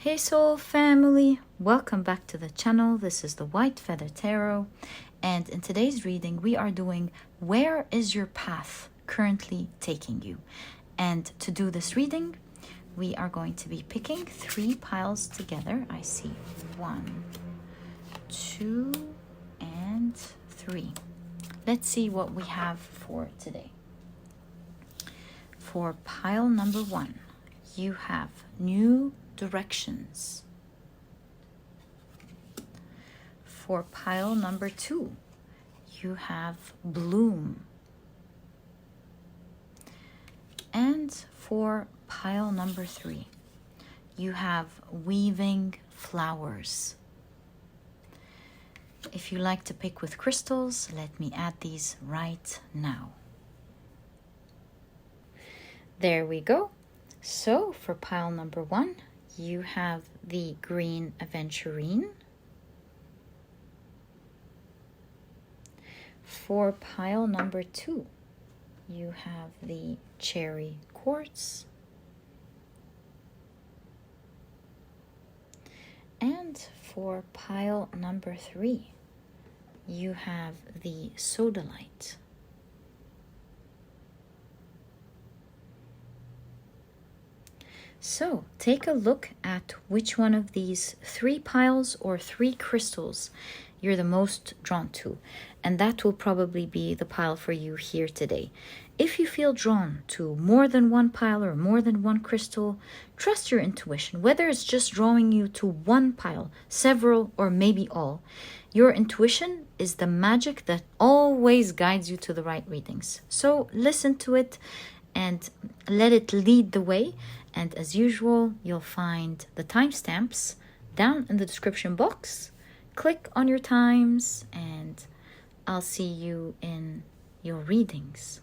Hey Soul family, welcome back to the channel. This is the White Feather Tarot, and in today's reading we are doing Where is your path currently taking you? And to do this reading we are going to be picking 3 piles together. I see 1, 2, and 3. Let's see what we have for today. For pile number 1, you have new directions. For pile number 2, you have bloom. And for pile number 3, you have weaving flowers. If you like to pick with crystals, let me add these right now. There we go. So for pile number 1, you have the green Aventurine. For pile number 2, you have the cherry Quartz. And for pile number 3, you have the Sodalite. So take a look at which one of these 3 piles or 3 crystals you're the most drawn to, and that will probably be the pile for you here today. If you feel drawn to more than one pile or more than one crystal, trust your intuition. Whether it's just drawing you to one pile, several, or maybe all, your intuition is the magic that always guides you to the right readings. So listen to it and let it lead the way. And as usual, you'll find the timestamps down in the description box. Click on your times and I'll see you in your readings.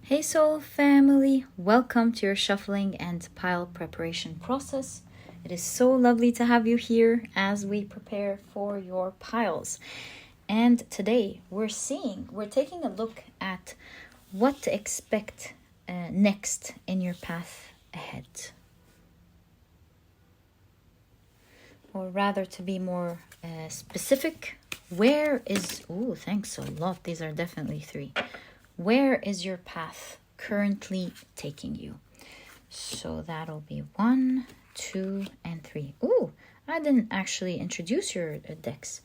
Hey Soul family, welcome to your shuffling and pile preparation process. It is so lovely to have you here as we prepare for your piles. And today we're taking a look at what to expect next in your path ahead. Or rather, to be more specific, where is, oh, thanks a lot. These are definitely 3. Where is your path currently taking you? So that'll be 1, 2, and 3. Ooh, I didn't actually introduce your decks.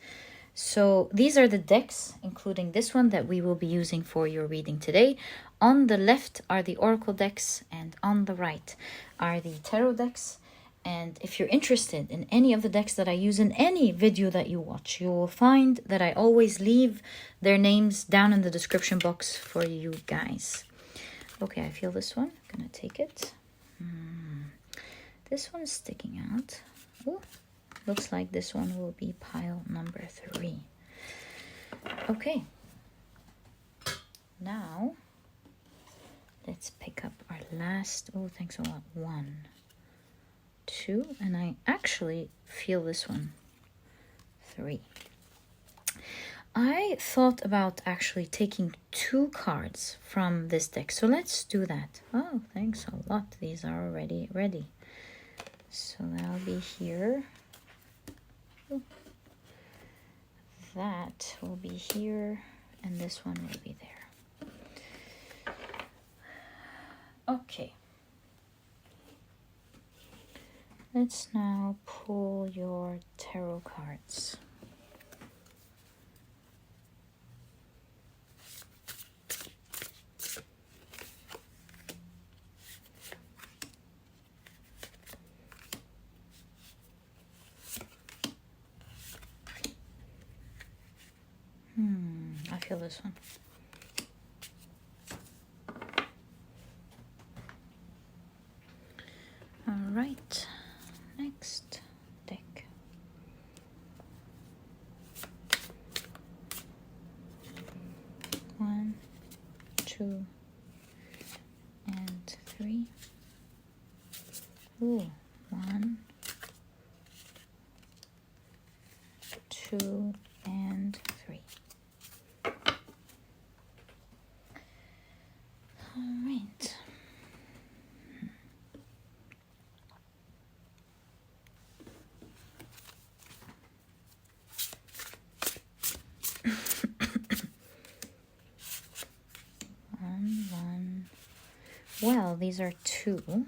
So these are the decks, including this one that we will be using for your reading today. On the left are the oracle decks, and on the right are the tarot decks. And if you're interested in any of the decks that I use in any video that you watch, you will find that I always leave their names down in the description box for you guys. Okay, I feel this one. I'm gonna take it. This one's sticking out. Ooh, looks like this one will be pile number 3. Okay. Now, let's pick up our last, oh, thanks a lot, 1, 2, and I actually feel this one, 3. I thought about actually taking 2 cards from this deck, so let's do that. Oh, thanks a lot. These are already ready. So that'll be here. Ooh. That will be here, and this one will be there. Okay. Let's now pull your tarot cards. I feel this one. All right, next deck. One, two, and three. Ooh, one, two, and three. All right. One. Well, these are two.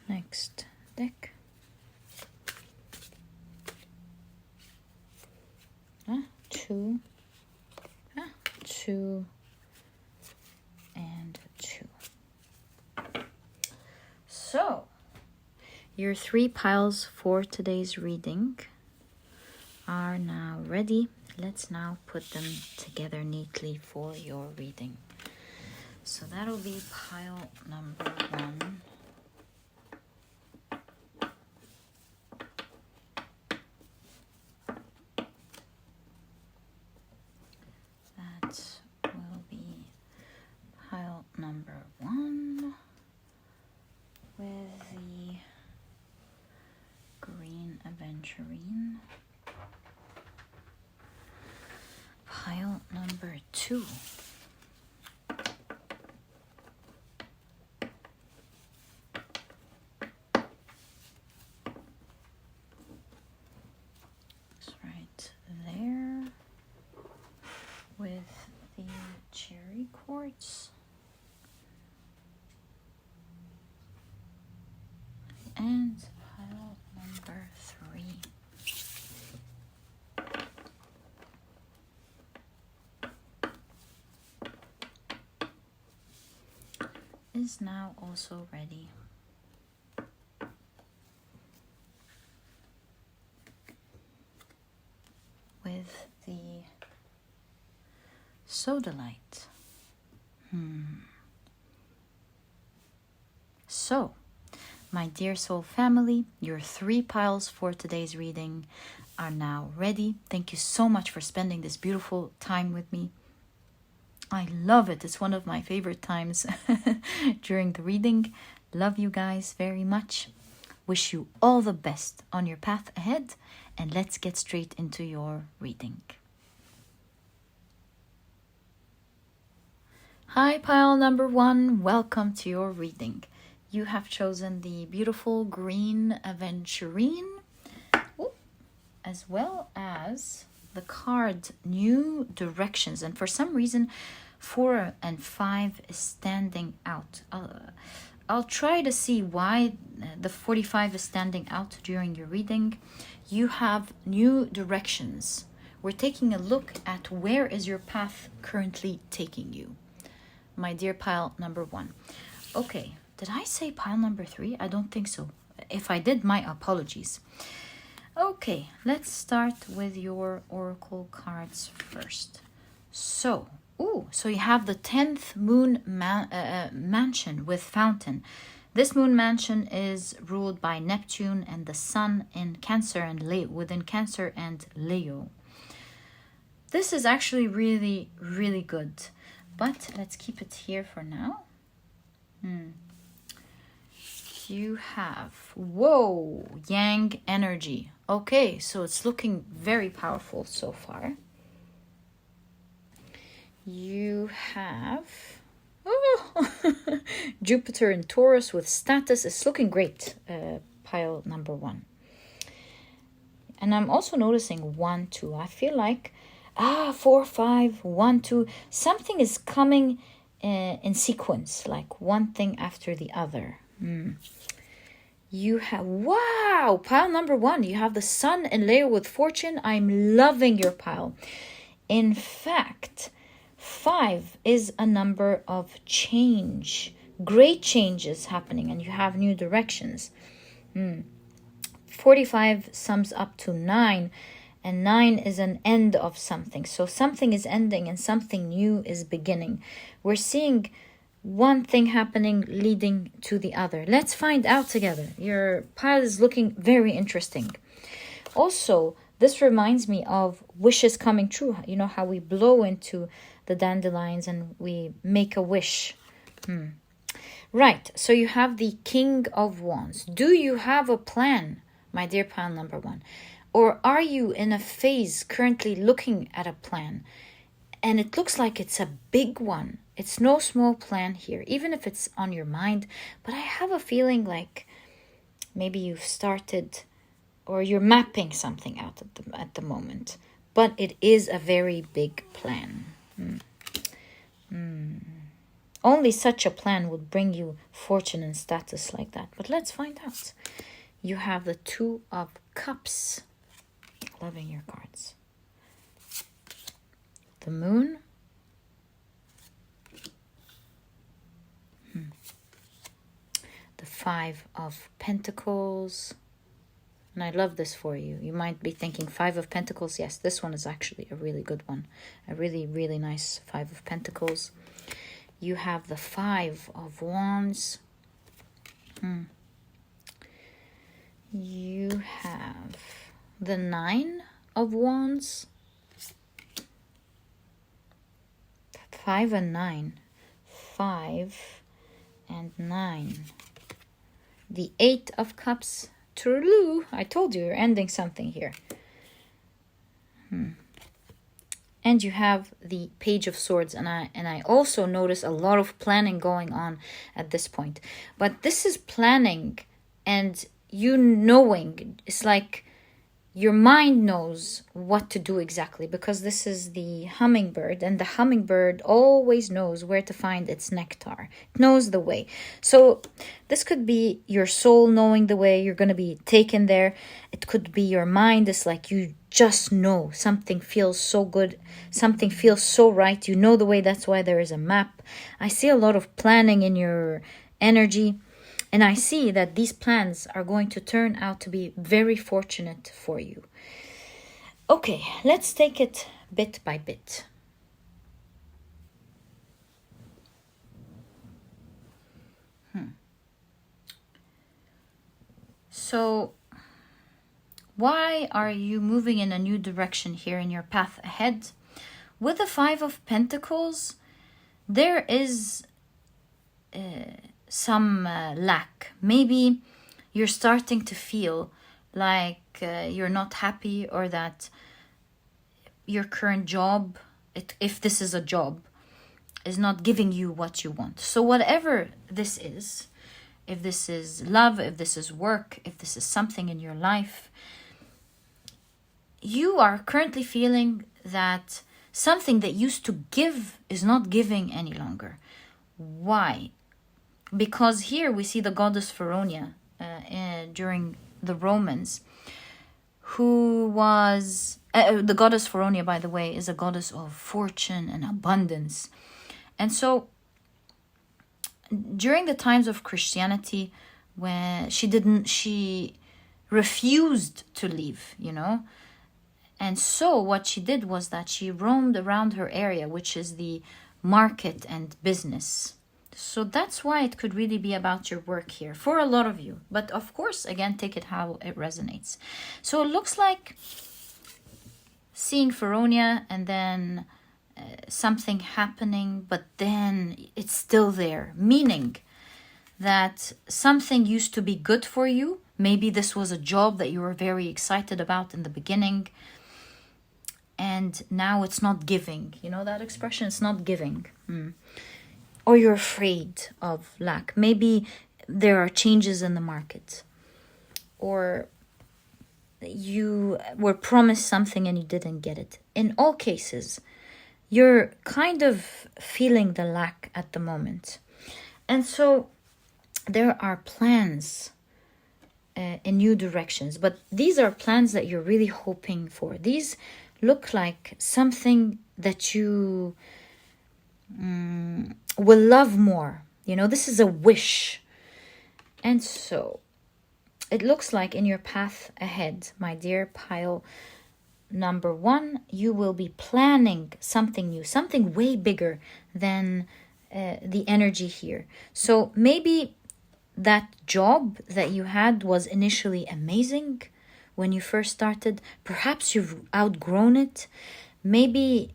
Next deck. Two, two, and two. So, your 3 piles for today's reading are now ready. Let's now put them together neatly for your reading. So that'll be pile number 1. That will be pile number 1 with the green Aventurine. Pile number 2. It's right there with the cherry quartz. And pile number 3. Is now also ready. With the Sodalite. So, my dear soul family, your 3 piles for today's reading are now ready. Thank you so much for spending this beautiful time with me. I love it. It's one of my favorite times during the reading. Love you guys very much. Wish you all the best on your path ahead. And let's get straight into your reading. Hi, pile number 1. Welcome to your reading. You have chosen the beautiful green Aventurine, as well as the card New Directions. And for some reason, 4 and 5 is standing out. I'll try to see why the 45 is standing out during your reading. You have New Directions. We're taking a look at where is your path currently taking you. My dear pile number 1. Okay, did I say pile number 3? I don't think so. If I did, my apologies. Okay, let's start with your oracle cards first. So you have the 10th moon mansion with fountain. This moon mansion is ruled by Neptune and the sun in Cancer and within Cancer and Leo. This is actually really, really good. But let's keep it here for now. You have, yang energy. Okay, so it's looking very powerful so far. You have Jupiter in Taurus with status. It's looking great, pile number 1. And I'm also noticing 1, 2. I feel like 4, 5, 1, 2. Something is coming in sequence, like one thing after the other. You have, wow, pile number 1. You have the sun in layer with fortune. I'm loving your pile. In fact, 5 is a number of change. Great changes happening, and you have new directions. 45 sums up to 9, and 9 is an end of something. So something is ending and something new is beginning. We're seeing one thing happening leading to the other. Let's find out together. Your pile is looking very interesting. Also, this reminds me of wishes coming true. You know how we blow into the dandelions and we make a wish. Right, so you have the King of Wands. Do you have a plan, my dear pile number 1? Or are you in a phase currently looking at a plan? And it looks like it's a big one. It's no small plan here, even if it's on your mind. But I have a feeling like maybe you've started or you're mapping something out at the moment. But it is a very big plan. Only such a plan would bring you fortune and status like that. But let's find out. You have the 2 of Cups. Loving your cards. The Moon. The 5 of Pentacles. And I love this for you. You might be thinking 5 of Pentacles. Yes, this one is actually a really good one. A really, really nice 5 of Pentacles. You have the 5 of Wands. You have the 9 of Wands. 5 and 9. 5 and 9. The 8 of Cups. Turlu. I told you, you're ending something here. And you have the Page of Swords. And I also notice a lot of planning going on at this point. But this is planning and you knowing. It's like your mind knows what to do exactly, because this is the hummingbird, and the hummingbird always knows where to find its nectar. It knows the way. So this could be your soul knowing the way. You're going to be taken there. It could be your mind. It's like you just know something feels so good. Something feels so right. You know the way. That's why there is a map. I see a lot of planning in your energy. And I see that these plans are going to turn out to be very fortunate for you. Okay, let's take it bit by bit. So, why are you moving in a new direction here in your path ahead? With the 5 of Pentacles, there is some lack. Maybe you're starting to feel like you're not happy, or that your current job, if this is a job, is not giving you what you want. So whatever this is, if this is love, if this is work, if this is something in your life, you are currently feeling that something that used to give is not giving any longer. Why? Because here we see the goddess Veronia during the Romans, who was... the goddess Veronia, by the way, is a goddess of fortune and abundance. And so during the times of Christianity, when she refused to leave, you know. And so what she did was that she roamed around her area, which is the market and business. So that's why it could really be about your work here for a lot of you. But of course, again, take it how it resonates. So it looks like seeing Veronia and then something happening, but then it's still there. Meaning that something used to be good for you. Maybe this was a job that you were very excited about in the beginning. And now it's not giving. You know that expression? It's not giving. Or you're afraid of lack. Maybe there are changes in the market. Or you were promised something and you didn't get it. In all cases, you're kind of feeling the lack at the moment. And so there are plans in new directions. But these are plans that you're really hoping for. These look like something that you will love more. You know, this is a wish. And so it looks like in your path ahead, my dear pile number 1, you will be planning something new, something way bigger than the energy here. So maybe that job that you had was initially amazing when you first started. Perhaps you've outgrown it. Maybe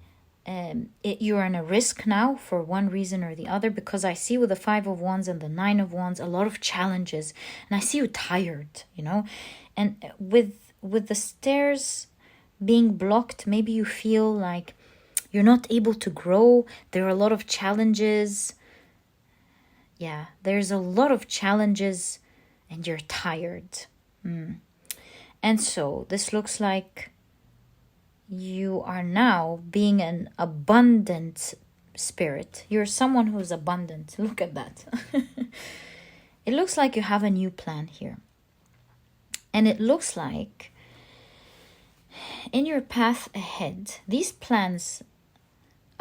you're in a risk now for one reason or the other, because I see with the 5 of Wands and the 9 of Wands a lot of challenges, and I see you tired, you know. And with the stairs being blocked, maybe you feel like you're not able to grow. There are a lot of challenges. Yeah, there's a lot of challenges and you're tired. And so this looks like you are now being an abundant spirit. You're someone who's abundant. Look at that. It looks like you have a new plan here. And it looks like in your path ahead, these plans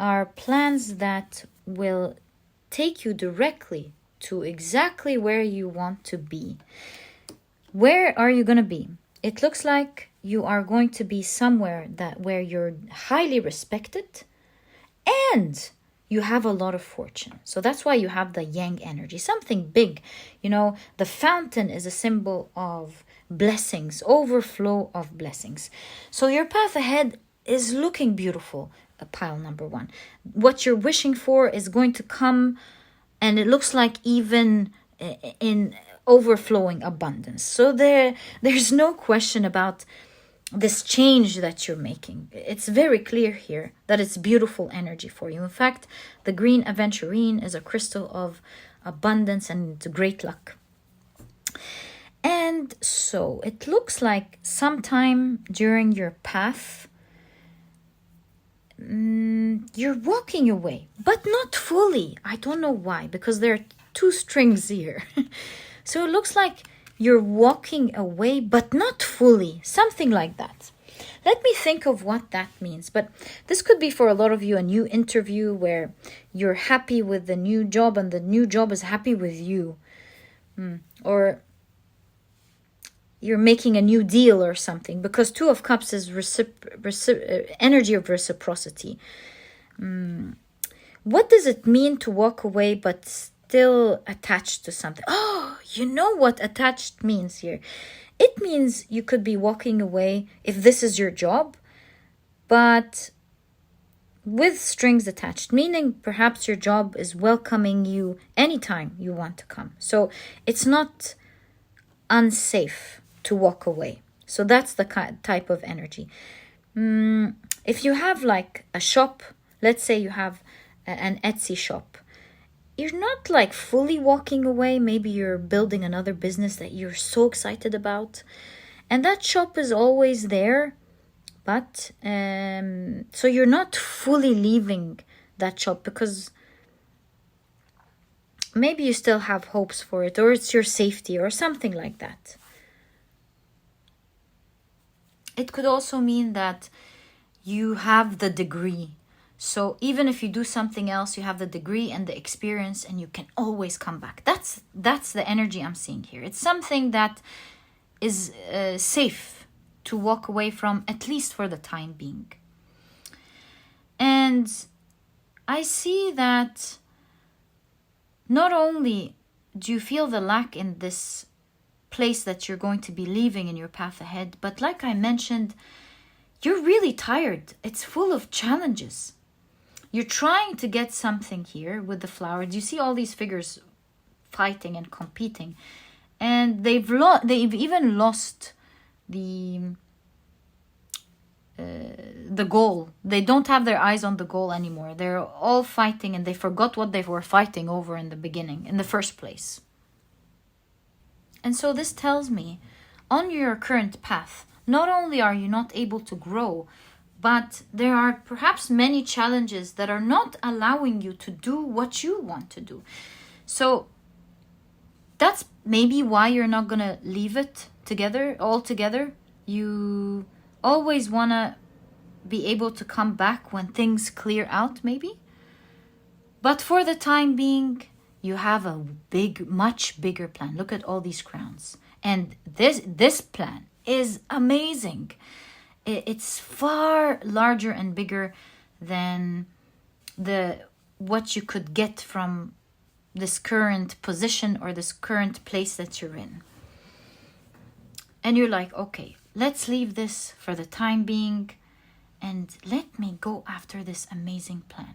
are plans that will take you directly to exactly where you want to be. Where are you going to be? It looks like you are going to be somewhere where you're highly respected and you have a lot of fortune. So that's why you have the yang energy, something big. You know, the fountain is a symbol of blessings, overflow of blessings. So your path ahead is looking beautiful. Pile number 1. What you're wishing for is going to come, and it looks like even in overflowing abundance. So there's no question about this change that you're making. It's very clear here that it's beautiful energy for you. In fact, the green Aventurine is a crystal of abundance and great luck. And so it looks like sometime during your path, you're walking away, but not fully. I don't know why, because there are 2 strings here. So it looks like you're walking away, but not fully, something like that. Let me think of what that means. But this could be for a lot of you a new interview where you're happy with the new job and the new job is happy with you. Or you're making a new deal or something, because 2 of Cups is energy of reciprocity. What does it mean to walk away but still attached to something? Oh, you know what attached means here. It means you could be walking away if this is your job, but with strings attached, meaning perhaps your job is welcoming you anytime you want to come. So it's not unsafe to walk away. So that's the type of energy. If you have like a shop, let's say you have an Etsy shop, you're not like fully walking away. Maybe you're building another business that you're so excited about, and that shop is always there, but so you're not fully leaving that shop, because maybe you still have hopes for it, or it's your safety or something like that. It could also mean that you have the degree. So even if you do something else, you have the degree and the experience, and you can always come back. That's the energy I'm seeing here. It's something that is safe to walk away from, at least for the time being. And I see that not only do you feel the lack in this place that you're going to be leaving in your path ahead, but like I mentioned, you're really tired. It's full of challenges. You're trying to get something here with the flower. Do you see all these figures fighting and competing? And they've even lost the goal. They don't have their eyes on the goal anymore. They're all fighting, and they forgot what they were fighting over in the beginning, in the first place. And so this tells me, on your current path, not only are you not able to grow, but there are perhaps many challenges that are not allowing you to do what you want to do. So that's maybe why you're not going to leave it all together, you always want to be able to come back when things clear out, maybe. But for the time being, you have a much bigger plan. Look at all these crowns. And this plan is amazing. It's far larger and bigger than what you could get from this current position or this current place that you're in. And you're like, okay, let's leave this for the time being and let me go after this amazing plan.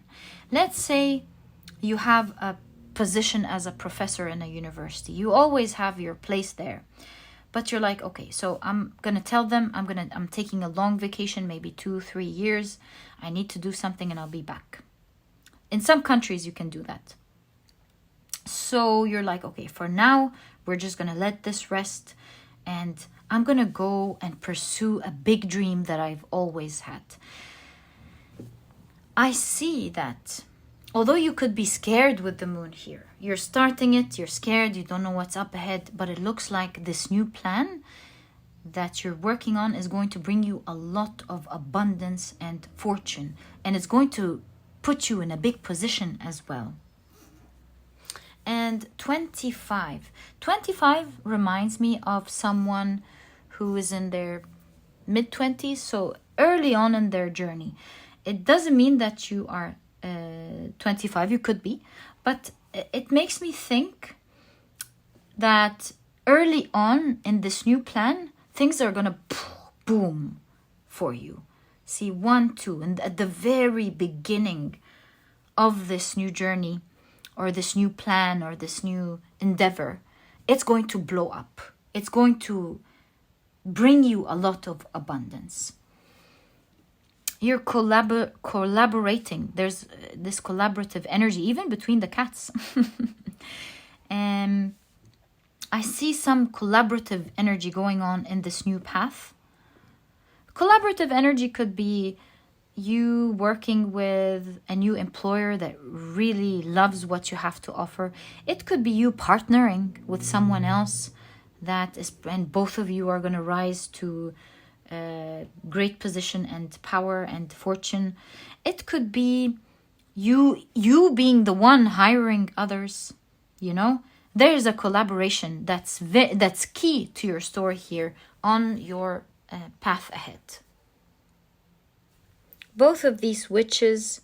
Let's say you have a position as a professor in a university. You always have your place there. But you're like, okay, so I'm going to tell them I'm taking a long vacation, maybe 2-3 years. I need to do something and I'll be back. In some countries, you can do that. So you're like, okay, for now, we're just going to let this rest. And I'm going to go and pursue a big dream that I've always had. I see that although you could be scared with the moon here, you're starting it, you're scared, you don't know what's up ahead, but it looks like this new plan that you're working on is going to bring you a lot of abundance and fortune. And it's going to put you in a big position as well. And 25 reminds me of someone who is in their mid-20s, so early on in their journey. It doesn't mean that you are 25, you could be, but it makes me think that early on in this new plan, things are gonna boom for you. See, 1, 2, and at the very beginning of this new journey, or this new plan, or this new endeavor, it's going to blow up. It's going to bring you a lot of abundance. You're collaborating. There's this collaborative energy, even between the cats. I see some collaborative energy going on in this new path. Collaborative energy could be you working with a new employer that really loves what you have to offer. It could be you partnering with someone else and both of you are going to rise to great position and power and fortune. It could be you being the one hiring others. There is a collaboration that's key to your story here on your path ahead. Both of these witches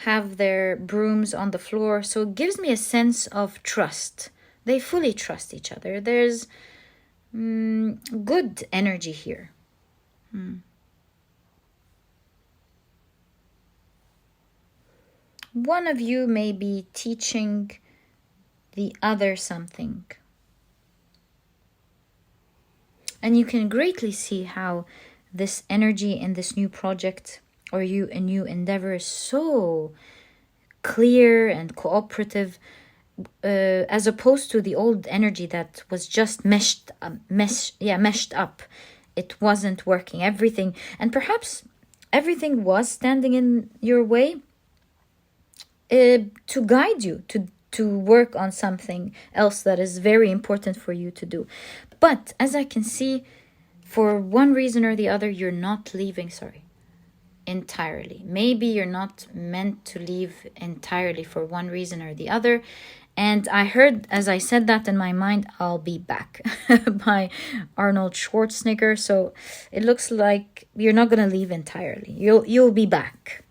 have their brooms on the floor, so it gives me a sense of trust. They fully trust each other. There's good energy here. One of you may be teaching the other something. And you can greatly see how this energy in this new project or a new endeavor is so clear and cooperative, as opposed to the old energy that was just meshed up. It wasn't working. Everything, and perhaps everything was standing in your way to guide you to work on something else that is very important for you to do. But as I can see, for one reason or the other, you're not leaving, entirely. Maybe you're not meant to leave entirely for one reason or the other. And I heard, as I said that in my mind, I'll be back by Arnold Schwarzenegger. So it looks like you're not going to leave entirely. You'll be back.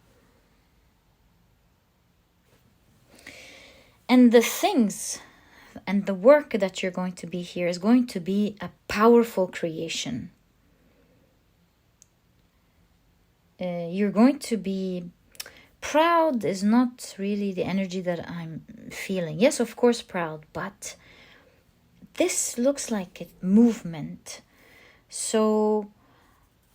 And the things and the work that you're going to be here is going to be a powerful creation. You're going to be proud is not really the energy that I'm feeling. Yes, of course, proud, but this looks like a movement. So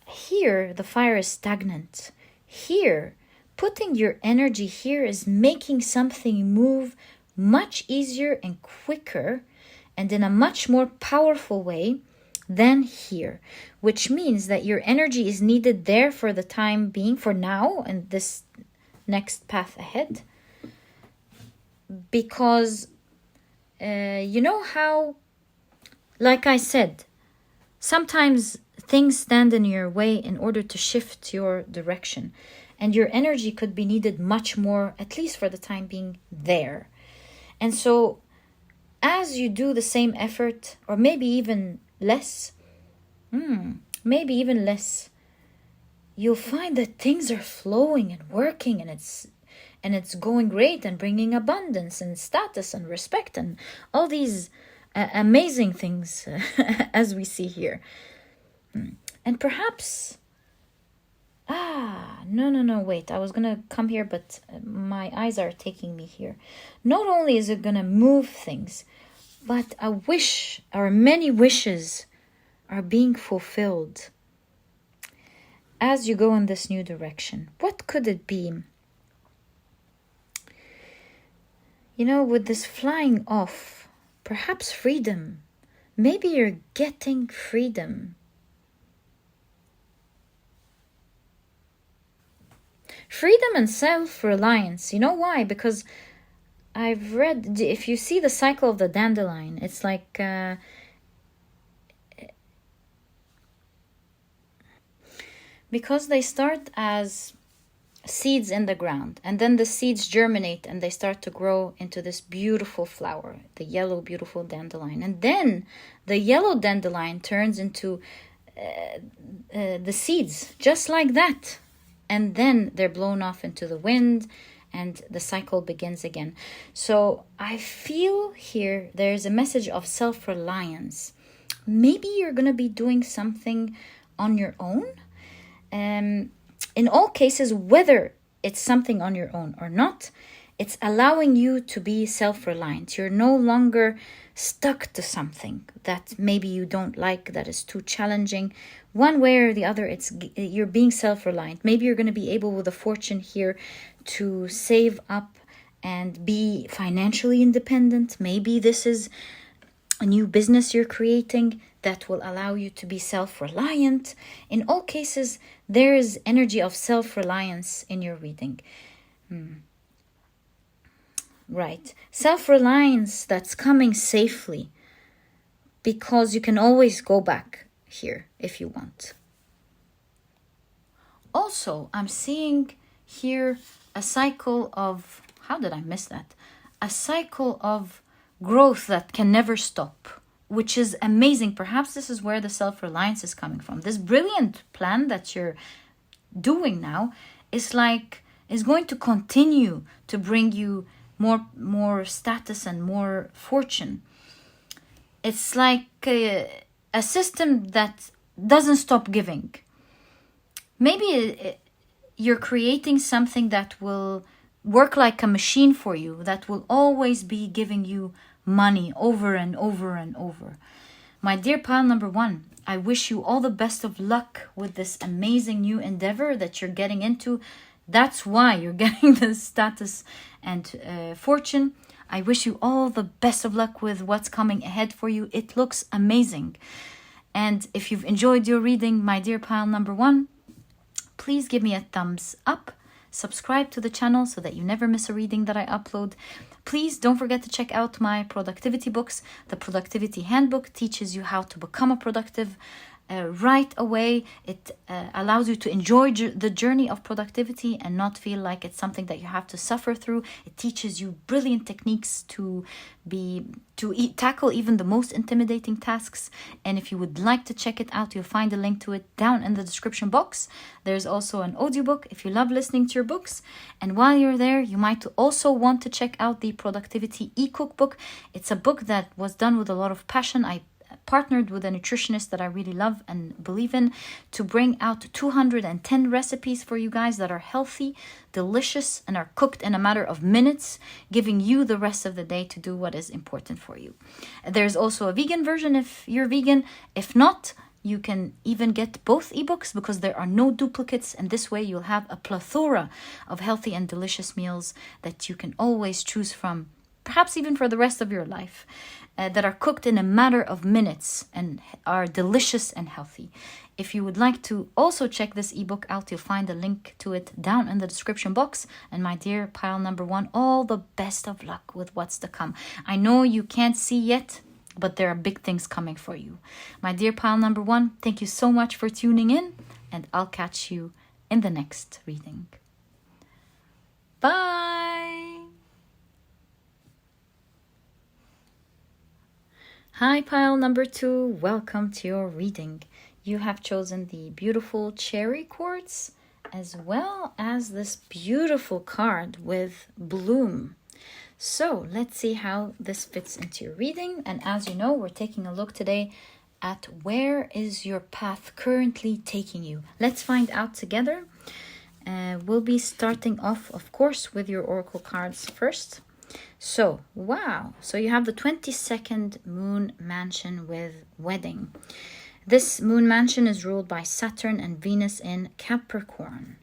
here, the fire is stagnant. Here, putting your energy here is making something move much easier and quicker and in a much more powerful way than here, which means that your energy is needed there for the time being, for now and this next path ahead, because you know how, like I said, Sometimes things stand in your way in order to shift your direction, and your energy could be needed much more, at least for the time being, there. And so as you do the same effort, or maybe even less, you'll find that things are flowing and working, and it's going great and bringing abundance and status and respect and all these amazing things as we see here. And perhaps no, wait, I was gonna come here, but my eyes are taking me here. Not only is it gonna move things, but a wish, or many wishes, are being fulfilled as you go in this new direction. What could it be? You know, with this flying off, perhaps freedom. Maybe you're getting freedom. Freedom and self-reliance. You know why? Because I've read, if you see the cycle of the dandelion, it's like because they start as seeds in the ground, and then the seeds germinate and they start to grow into this beautiful flower, the yellow beautiful dandelion, and then the yellow dandelion turns into the seeds, just like that, and then they're blown off into the wind and the cycle begins again. So I feel here there's a message of self-reliance. Maybe you're going to be doing something on your own. In all cases, whether it's something on your own or not, it's allowing you to be self-reliant. You're no longer stuck to something that maybe you don't like, that is too challenging. One way or the other, you're being self-reliant. Maybe you're going to be able, with a fortune here, to save up and be financially independent. Maybe this is a new business you're creating that will allow you to be self-reliant. In all cases, there is energy of self-reliance in your reading. Right. Self-reliance that's coming safely, because you can always go back here if you want. Also, I'm seeing here a cycle of, how did I miss that? A cycle of growth that can never stop, which is amazing. Perhaps this is where the self-reliance is coming from. This brilliant plan that you're doing now is going to continue to bring you more status and more fortune. It's like a system that doesn't stop giving. Maybe you're creating something that will work like a machine for you, that will always be giving you money over and over and over. My dear pile number one, I wish you all the best of luck with this amazing new endeavor that you're getting into. That's why you're getting this status and fortune. I wish you all the best of luck with what's coming ahead for you. It looks amazing. And if you've enjoyed your reading, my dear pile number one, please give me a thumbs up. Subscribe to the channel so that you never miss a reading that I upload. Please don't forget to check out my productivity books. The Productivity Handbook teaches you how to become a productive right away. It allows you to enjoy the journey of productivity and not feel like it's something that you have to suffer through. It teaches you brilliant techniques to tackle even the most intimidating tasks. And if you would like to check it out, you'll find a link to it down in the description box. There's also an audiobook if you love listening to your books. And while you're there, you might also want to check out the Productivity e-cookbook. It's a book that was done with a lot of passion. I partnered with a nutritionist that I really love and believe in to bring out 210 recipes for you guys that are healthy, delicious, and are cooked in a matter of minutes, giving you the rest of the day to do what is important for you. There's also a vegan version if you're vegan. If not, you can even get both ebooks because there are no duplicates, and this way you'll have a plethora of healthy and delicious meals that you can always choose from, perhaps even for the rest of your life, that are cooked in a matter of minutes and are delicious and healthy. If you would like to also check this ebook out, you'll find a link to it down in the description box. And my dear pile number one, all the best of luck with what's to come. I know you can't see yet but there are big things coming for you. My dear pile number 1, thank you so much for tuning in, and I'll catch you in the next reading. Bye! Hi, pile number 2. Welcome to your reading. You have chosen the beautiful cherry quartz as well as this beautiful card with bloom. So let's see how this fits into your reading. And as you know, we're taking a look today at where is your path currently taking you. Let's find out together. We'll be starting off, of course, with your oracle cards first. So, wow. So you have the 22nd moon mansion with wedding. This moon mansion is ruled by Saturn and Venus in Capricorn.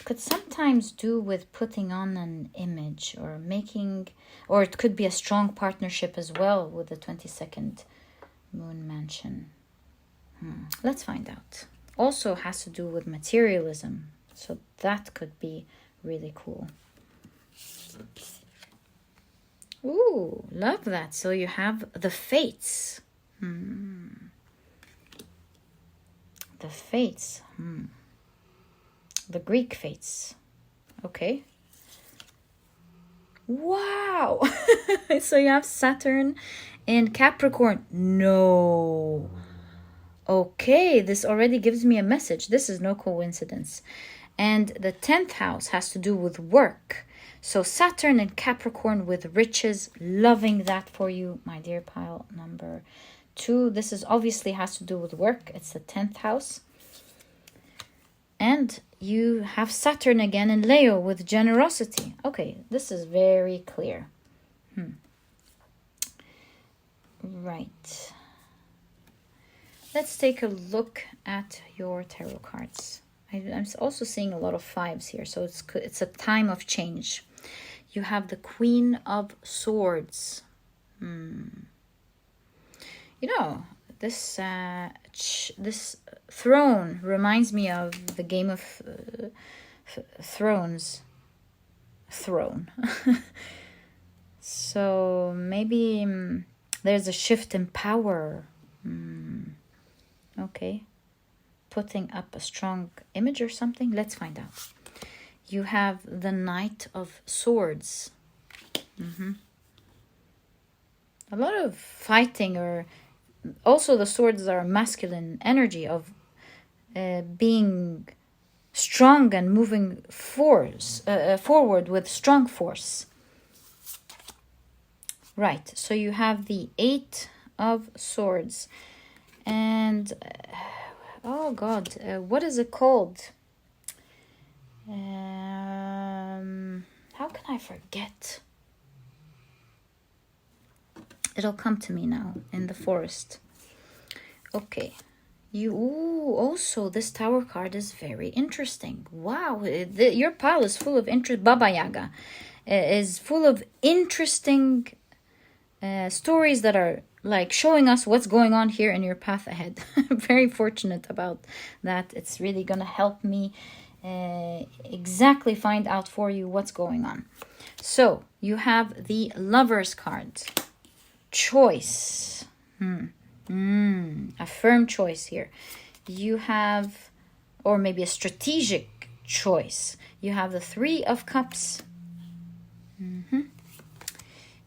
Could sometimes do with putting on an image or making, or it could be a strong partnership as well with the 22nd moon mansion. Let's find out. Also has to do with materialism, so that could be really cool. Ooh, love that. So you have the fates. The fates. The Greek fates. Okay. Wow. So you have Saturn in Capricorn. No. Okay, this already gives me a message. This is no coincidence. And the 10th house has to do with work. So Saturn in Capricorn with riches. Loving that for you, my dear pile number 2. This is obviously has to do with work. It's the 10th house. And you have Saturn again in Leo with generosity. Okay, this is very clear. Right. Let's take a look at your tarot cards. I'm also seeing a lot of 5s here, so it's a time of change. You have the Queen of Swords. You know, this throne reminds me of the Game of Thrones. Throne. So maybe there's a shift in power. Okay. Putting up a strong image or something. Let's find out. You have the Knight of Swords. A lot of fighting, or also the swords are masculine energy of being strong and moving forward with strong force. Right, so you have the 8 of Swords. And, oh God, what is it called? How can I forget? It'll come to me now, in the forest. Okay. Also, this Tower card is very interesting. Wow, your pile is full of interest. Baba Yaga is full of interesting stories that are like showing us what's going on here in your path ahead. I'm very fortunate about that. It's really gonna help me exactly find out for you what's going on. So you have the Lovers card. Choice. A firm choice here. You have, or maybe a strategic choice. You have the 3 of Cups.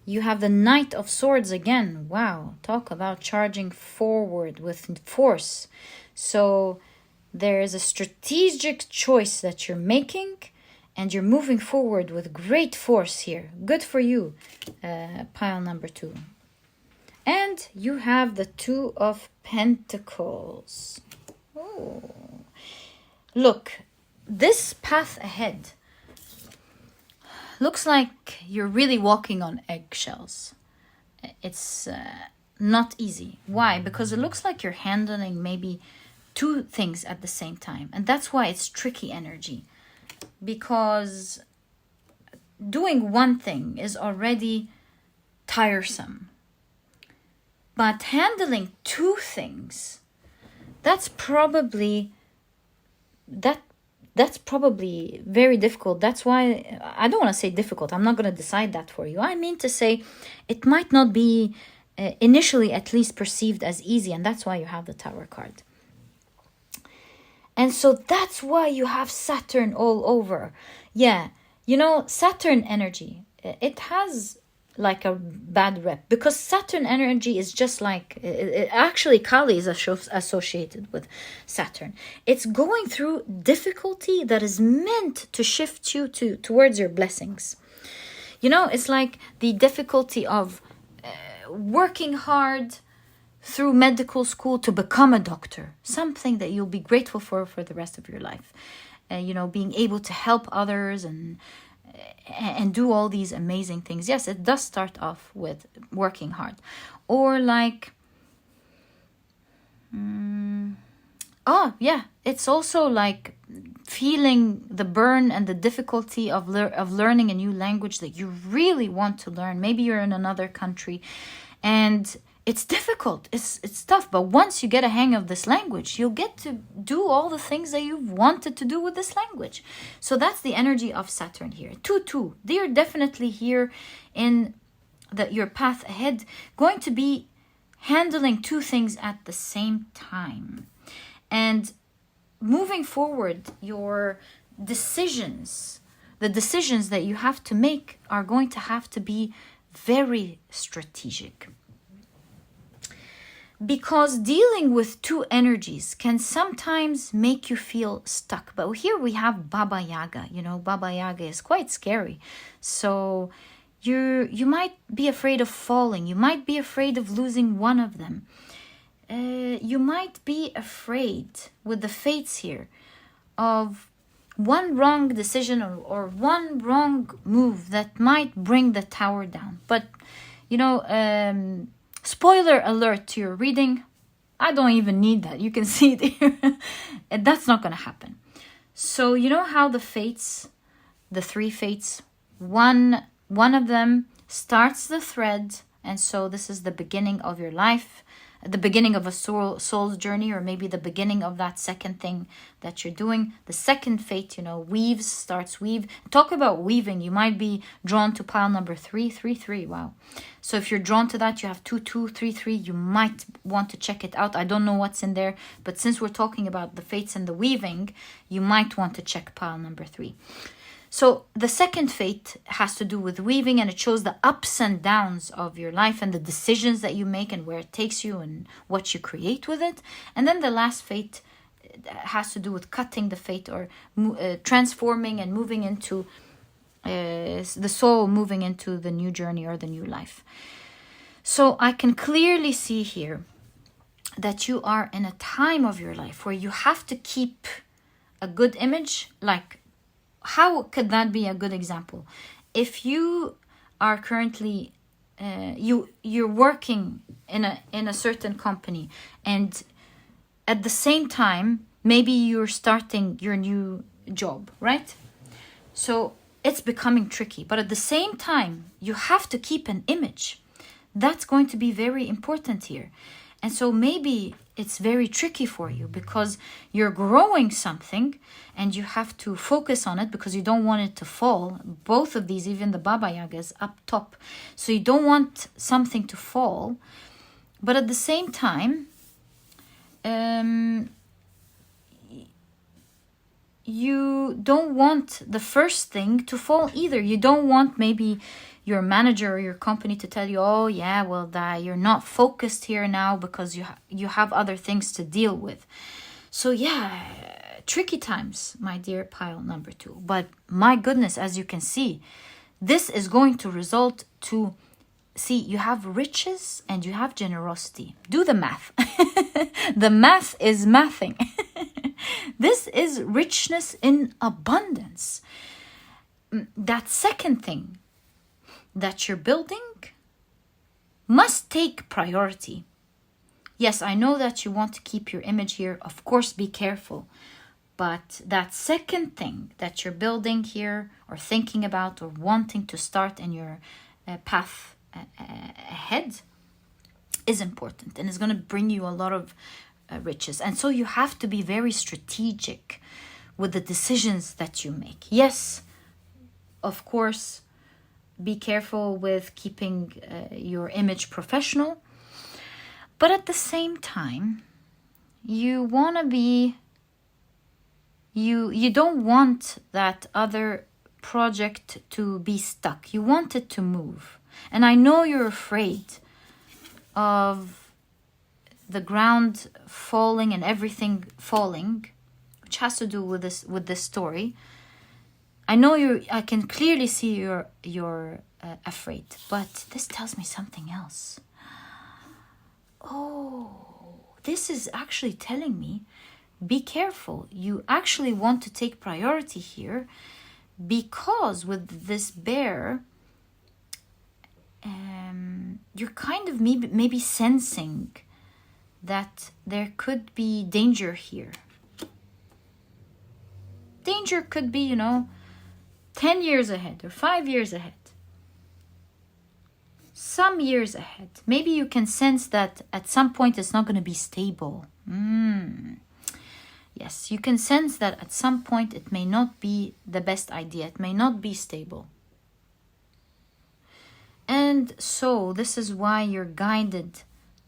You have the Knight of Swords again. Wow, talk about charging forward with force. So there is a strategic choice that you're making, and you're moving forward with great force here. Good for you, pile number 2. And you have the 2 of Pentacles. Oh. Look, this path ahead looks like you're really walking on eggshells. It's not easy. Why? Because it looks like you're handling maybe 2 things at the same time. And that's why it's tricky energy. Because doing one thing is already tiresome. But handling 2 things, that's probably, that that's probably very difficult. That's why I don't want to say difficult. I'm not going to decide that for you. I mean to say it might not be initially at least perceived as easy, and that's why you have the Tower card. And so that's why you have Saturn all over. Yeah, Saturn energy, it has like a bad rep, because Saturn energy is just like, actually Kali is associated with Saturn. It's going through difficulty that is meant to shift you towards your blessings. It's like the difficulty of working hard through medical school to become a doctor, something that you'll be grateful for the rest of your life. Being able to help others and do all these amazing things. Yes, it does start off with working hard. Or like, it's also like feeling the burn and the difficulty of learning a new language that you really want to learn. Maybe you're in another country and it's difficult, it's tough, but once you get a hang of this language, you'll get to do all the things that you've wanted to do with this language. So that's the energy of Saturn here. 2-2, they're definitely here in your path ahead, going to be handling two things at the same time. And moving forward, your decisions, the decisions that you have to make, are going to have to be very strategic. Because dealing with two energies can sometimes make you feel stuck. But here we have Baba Yaga. Baba Yaga is quite scary. So you might be afraid of falling. You might be afraid of losing one of them. You might be afraid, with the fates here, of one wrong decision or one wrong move that might bring the tower down. But, spoiler alert to your reading, I don't even need that. You can see it here. That's not going to happen. So you know how the fates, the three fates, one of them starts the thread. And so this is the beginning of your life, the beginning of a soul's journey, or maybe the beginning of that second thing that you're doing. The second fate, starts weave. Talk about weaving. You might be drawn to pile number 333. Wow. So if you're drawn to that, you have 2233. You might want to check it out. I don't know what's in there, but since we're talking about the fates and the weaving, you might want to check pile number 3. So the second fate has to do with weaving, and it shows the ups and downs of your life and the decisions that you make and where it takes you and what you create with it. And then the last fate has to do with cutting the fate, or transforming and moving into the soul, moving into the new journey or the new life. So I can clearly see here that you are in a time of your life where you have to keep a good image. Like, how could that be a good example? If you are currently you're working in a certain company, and at the same time maybe you're starting your new job, right? So it's becoming tricky, but at the same time you have to keep an image. That's going to be very important here. And so maybe it's very tricky for you because you're growing something and you have to focus on it because you don't want it to fall. Both of these, even the Baba Yaga, is up top. So you don't want something to fall. But at the same time, you don't want the first thing to fall either. You don't want maybe your manager or your company to tell you, oh yeah, well, you're not focused here now because you have other things to deal with. So yeah, tricky times, my dear pile number 2. But my goodness, as you can see, this is going to result to, see, you have riches and you have generosity. Do the math. The math is mathing. This is richness in abundance. That second thing that you're building must take priority. Yes, I know that you want to keep your image here. Of course, be careful. But that second thing that you're building here, or thinking about, or wanting to start in your path ahead, is important and is going to bring you a lot of riches. And so you have to be very strategic with the decisions that you make. Yes, of course, be careful with keeping your image professional, but at the same time, you want to be, you don't want that other project to be stuck. You want it to move. And I know you're afraid of the ground falling and everything falling, which has to do with this story. I know I can clearly see you're afraid, but this tells me something else. Oh, this is actually telling me, be careful. You actually want to take priority here, because with this bear, you're kind of maybe sensing that there could be danger here. Danger could be, 10 years ahead or 5 years ahead. Some years ahead. Maybe you can sense that at some point it's not going to be stable. Yes, you can sense that at some point it may not be the best idea. It may not be stable. And so this is why you're guided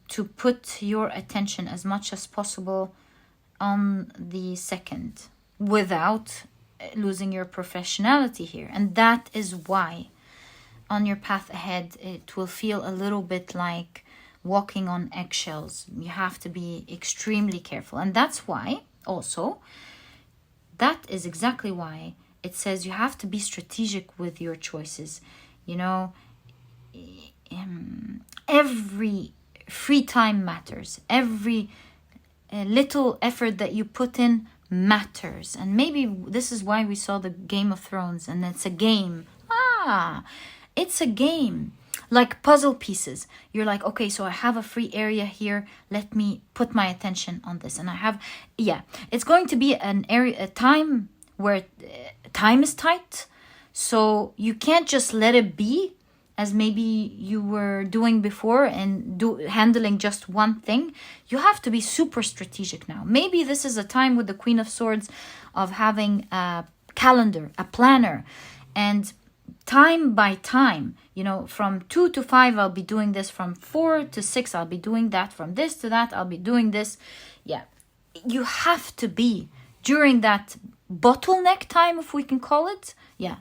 to put your attention as much as possible on the second without losing your professionality here. And that is why on your path ahead, it will feel a little bit like walking on eggshells. You have to be extremely careful. And that's why also, that is exactly why it says you have to be strategic with your choices. Every free time matters. Every little effort that you put in matters. And maybe this is why we saw the Game of Thrones, and it's a game. It's a game. Like puzzle pieces. You're like, okay, so I have a free area here. Let me put my attention on this. And I have, it's going to be a time where time is tight. So you can't just let it be as maybe you were doing before and handling just one thing. You have to be super strategic now. Maybe this is a time with the Queen of Swords of having a calendar, a planner, and time by time, from 2 to 5, I'll be doing this. From 4 to 6, I'll be doing that. From this to that, I'll be doing this. Yeah, you have to be during that bottleneck time, if we can call it. Yeah,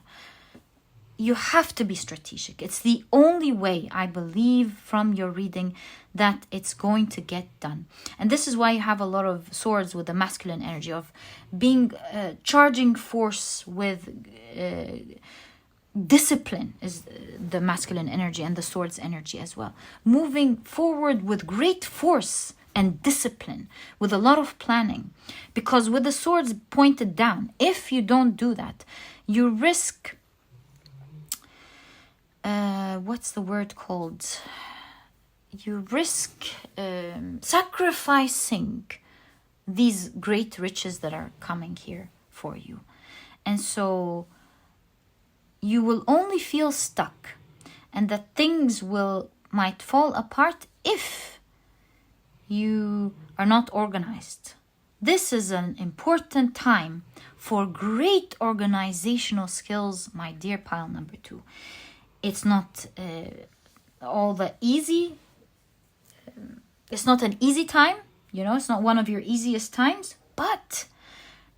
you have to be strategic. It's the only way, I believe, from your reading, that it's going to get done. And this is why you have a lot of swords with the masculine energy of being charging force with discipline is the masculine energy, and the sword's energy as well. Moving forward with great force and discipline, with a lot of planning. Because with the swords pointed down, if you don't do that, you risk... what's the word called? You risk sacrificing these great riches that are coming here for you. And so you will only feel stuck, and that things might fall apart if you are not organized. This is an important time for great organizational skills, my dear pile number 2. It's not all the easy. It's not an easy time, it's not one of your easiest times, but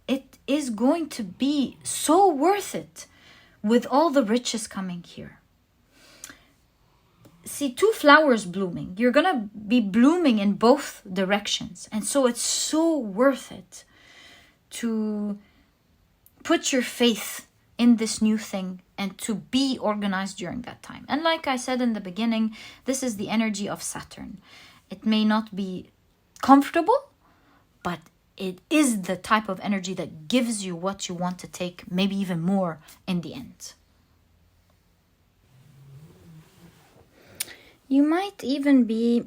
it is going to be so worth it with all the riches coming here. See, 2 flowers blooming. You're going to be blooming in both directions. And so it's so worth it to put your faith in this new thing and to be organized during that time. And like I said in the beginning, this is the energy of Saturn. It may not be comfortable, but it is the type of energy that gives you what you want to take, maybe even more in the end. You might even be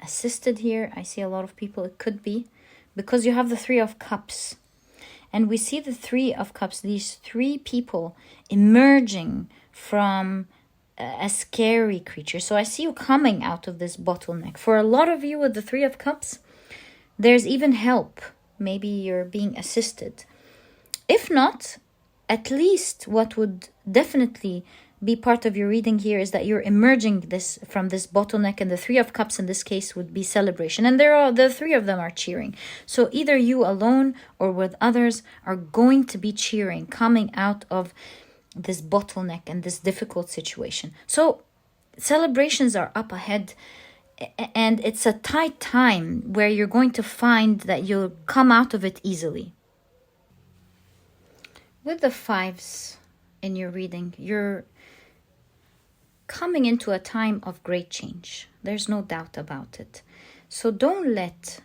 assisted here. I see a lot of people, it could be, because you have the 3 of Cups. And we see the 3 of Cups, these 3 people emerging from a scary creature. So I see you coming out of this bottleneck. For a lot of you with the 3 of Cups, there's even help maybe you're being assisted. If not, at least what would definitely be part of your reading here is that you're emerging this from this bottleneck, and the Three of Cups in this case would be celebration, and the three of them are cheering. So either you alone or with others are going to be cheering, coming out of this bottleneck and this difficult situation. So celebrations are up ahead, and it's a tight time where you're going to find that you'll come out of it easily. With the fives in your reading, you're coming into a time of great change. There's no doubt about it. So don't let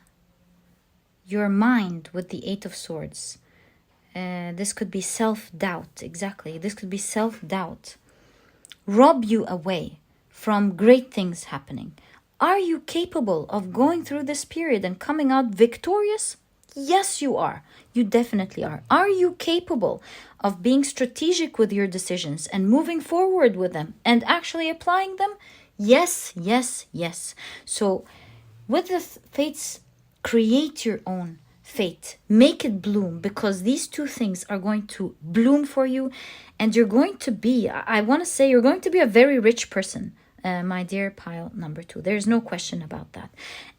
your mind with the Eight of Swords, this could be self-doubt, exactly. This could be self-doubt, rob you away from great things happening. Are you capable of going through this period and coming out victorious? Yes, you are. You definitely are. Are you capable of being strategic with your decisions and moving forward with them and actually applying them? Yes, yes, yes. So with the fates, create your own fate. Make it bloom, because these two things are going to bloom for you, and you're going to be, I want to say, you're going to be a very rich person. My dear pile number 2. There's no question about that.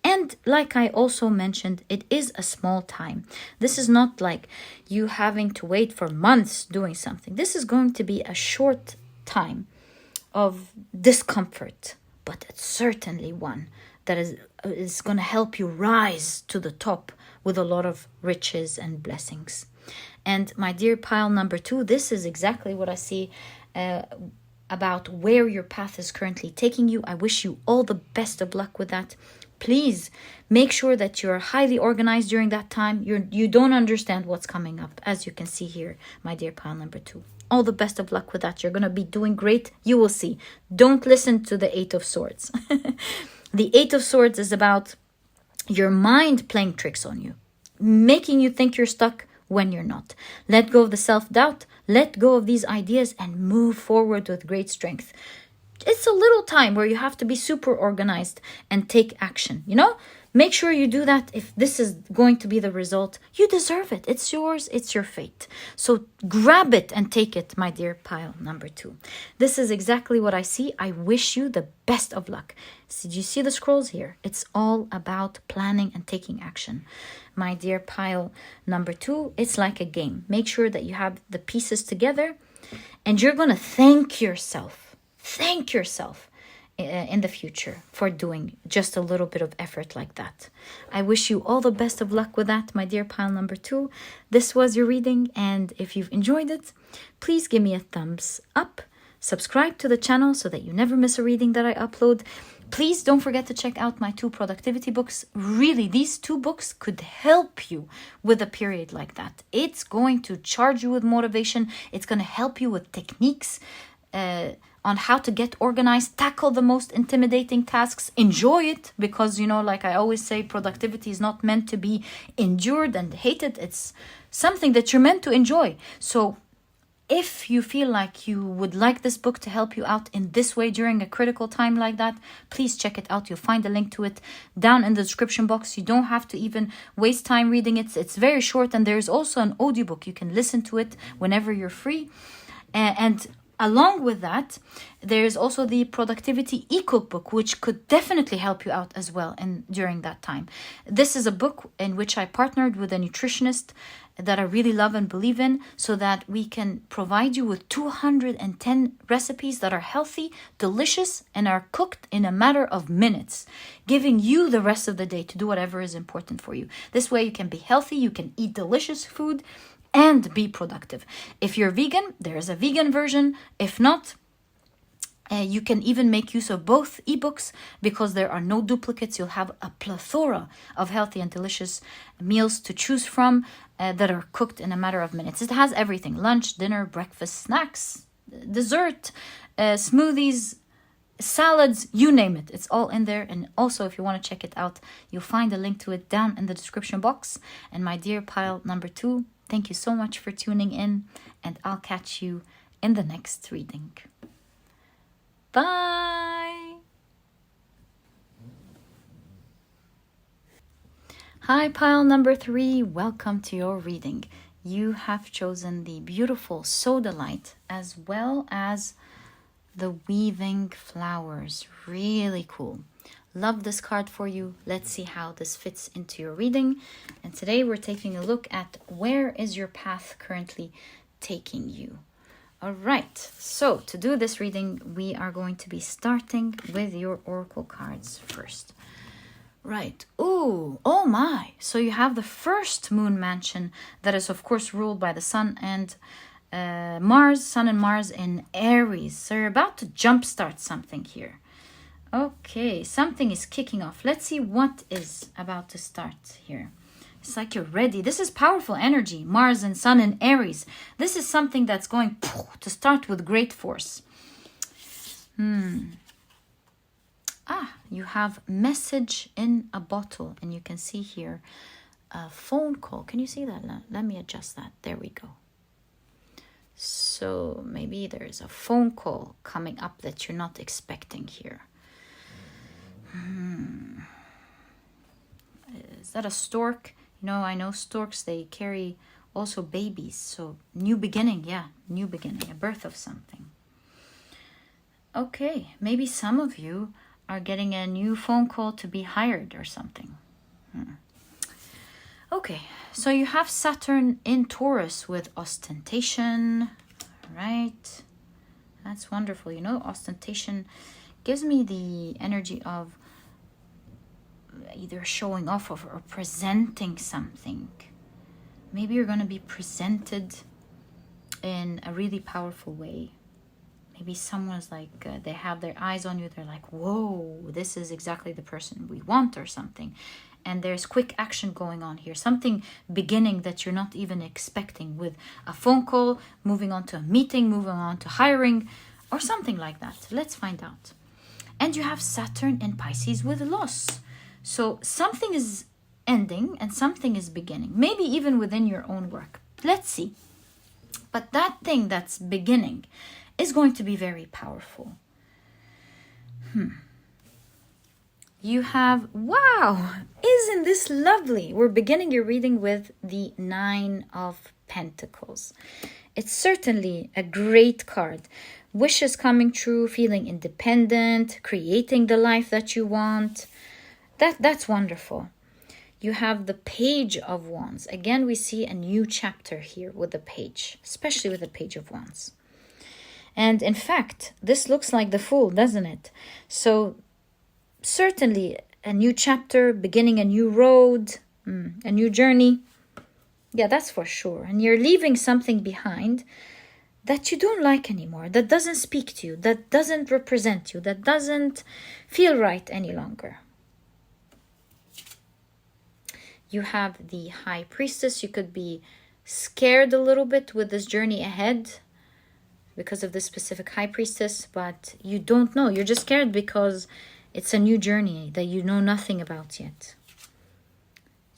And like I also mentioned, it is a small time. This is not like you having to wait for months doing something. This is going to be a short time of discomfort, but it's certainly one that is going to help you rise to the top with a lot of riches and blessings. And my dear pile number 2, this is exactly what I see about where your path is currently taking you. I wish you all the best of luck with that. Please make sure that you're highly organized during that time. You don't understand what's coming up, as you can see here, my dear pile number 2. All the best of luck with that. You're going to be doing great. You will see. Don't listen to the Eight of Swords. The Eight of Swords is about your mind playing tricks on you, making you think you're stuck when you're not. Let go of the self-doubt. Let go of these ideas and move forward with great strength. It's a little time where you have to be super organized and take action, Make sure you do that. If this is going to be the result, you deserve it. It's yours. It's your fate. So grab it and take it, my dear pile number 2. This is exactly what I see. I wish you the best of luck. So, do you see the scrolls here? It's all about planning and taking action. My dear pile number 2, it's like a game. Make sure that you have the pieces together, and you're going to thank yourself. Thank yourself in the future for doing just a little bit of effort like that. I wish you all the best of luck with that, my dear pile number 2. This was your reading, and if you've enjoyed it, please give me a thumbs up. Subscribe to the channel so that you never miss a reading that I upload. Please don't forget to check out my 2 productivity books. Really, these 2 books could help you with a period like that. It's going to charge you with motivation. It's going to help you with techniques on how to get organized, tackle the most intimidating tasks, enjoy it, because, like I always say, productivity is not meant to be endured and hated. It's something that you're meant to enjoy. So if you feel like you would like this book to help you out in this way during a critical time like that, please check it out. You'll find a link to it down in the description box. You don't have to even waste time reading it. It's very short, and there's also an audiobook. You can listen to it whenever you're free. And along with that, there's also the productivity e-cookbook, which could definitely help you out as well during that time. This is a book in which I partnered with a nutritionist that I really love and believe in, so that we can provide you with 210 recipes that are healthy, delicious, and are cooked in a matter of minutes, giving you the rest of the day to do whatever is important for you. This way you can be healthy, you can eat delicious food, and be productive. If you're vegan, there is a vegan version. If not, you can even make use of both ebooks, because there are no duplicates. You'll have a plethora of healthy and delicious meals to choose from that are cooked in a matter of minutes. It has everything: lunch, dinner, breakfast, snacks, dessert, smoothies, salads, you name it. It's all in there. And also, if you want to check it out, you'll find a link to it down in the description box. And my dear pile number 2, thank you so much for tuning in, and I'll catch you in the next reading. Bye! Hi, pile number 3. Welcome to your reading. You have chosen the beautiful Sodalite as well as the weaving flowers. Really cool. Love this card for you. Let's see how this fits into your reading. And today we're taking a look at where is your path currently taking you. All right, so to do this reading, we are going to be starting with your oracle cards first. Right. Ooh, oh my. So you have the first moon mansion that is, of course, ruled by the sun and Mars, Sun and Mars in Aries. So you're about to jumpstart something here. Okay, something is kicking off. Let's see what is about to start here. It's like you're ready. This is powerful energy. Mars and Sun in Aries. This is something that's going to start with great force. You have message in a bottle. And you can see here a phone call. Can you see that? Let me adjust that. There we go. So maybe there's a phone call coming up that you're not expecting here. Is that a stork? You know, I know storks, they carry also babies. So new beginning, yeah, new beginning, a birth of something. Okay, maybe some of you are getting a new phone call to be hired or something. Okay, so you have Saturn in Taurus with ostentation, right? That's wonderful. You know, ostentation gives me the energy of either showing off or presenting something. Maybe you're going to be presented in a really powerful way. Maybe someone's like, they have their eyes on you. They're like, whoa, this is exactly the person we want or something. And there's quick action going on here. Something beginning that you're not even expecting with a phone call, moving on to a meeting, moving on to hiring or something like that. Let's find out. And you have Saturn in Pisces with loss. So something is ending and something is beginning. Maybe even within your own work. Let's see. But that thing that's beginning is going to be very powerful. You have, wow, isn't this lovely? We're beginning your reading with the 9 of Pentacles. It's certainly a great card. Wishes coming true, feeling independent, creating the life that you want. That's wonderful. You have the Page of Wands. Again, we see a new chapter here with the Page, especially with the Page of Wands. And in fact, this looks like the Fool, doesn't it? So certainly a new chapter, beginning a new road, a new journey. Yeah, that's for sure. And you're leaving something behind that you don't like anymore, that doesn't speak to you, that doesn't represent you, that doesn't feel right any longer. You have the High Priestess. You could be scared a little bit with this journey ahead because of this specific High Priestess, but you don't know. You're just scared because it's a new journey that you know nothing about yet.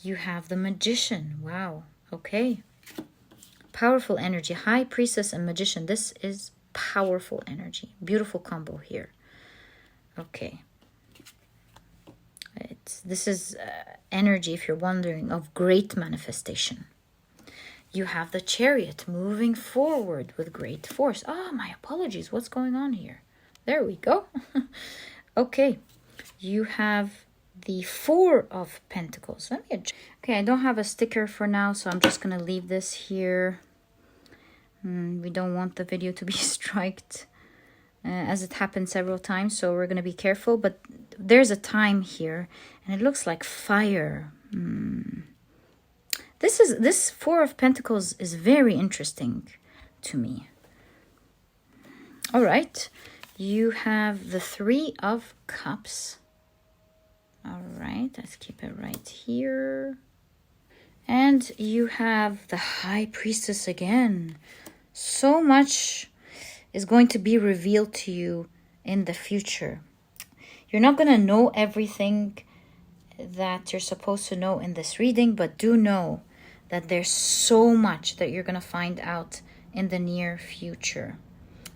You have the Magician. Wow. Okay. Powerful energy. High Priestess and Magician. This is powerful energy. Beautiful combo here. Okay. This is energy, if you're wondering, of great manifestation. You have the Chariot moving forward with great force. Oh, my apologies. What's going on here? There we go. Okay. You have the 4 of Pentacles. Let me adjust. Okay, I don't have a sticker for now, so I'm just going to leave this here. We don't want the video to be striked, as it happened several times, so we're going to be careful. But there's a time here, and it looks like fire. This 4 of Pentacles is very interesting to me. All right. You have the 3 of Cups. All right, let's keep it right here. And you have the High Priestess again. So much is going to be revealed to you in the future. You're not going to know everything that you're supposed to know in this reading, but do know that there's so much that you're going to find out in the near future.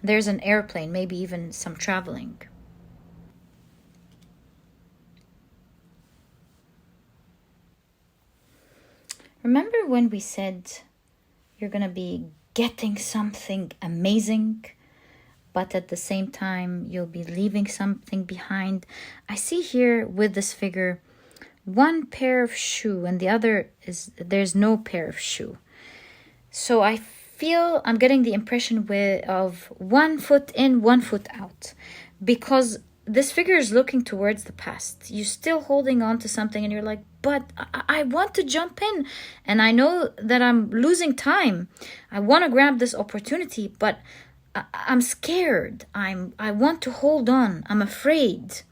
There's an airplane, maybe even some traveling. Remember when we said you're going to be getting something amazing, but at the same time, you'll be leaving something behind? I see here with this figure, one pair of shoe and the other is, there's no pair of shoe. So I feel I'm getting the impression of 1 foot in, 1 foot out, because this figure is looking towards the past. You're still holding on to something and you're like, but I want to jump in and I know that I'm losing time. I want to grab this opportunity, but I'm scared. I want to hold on. I'm afraid.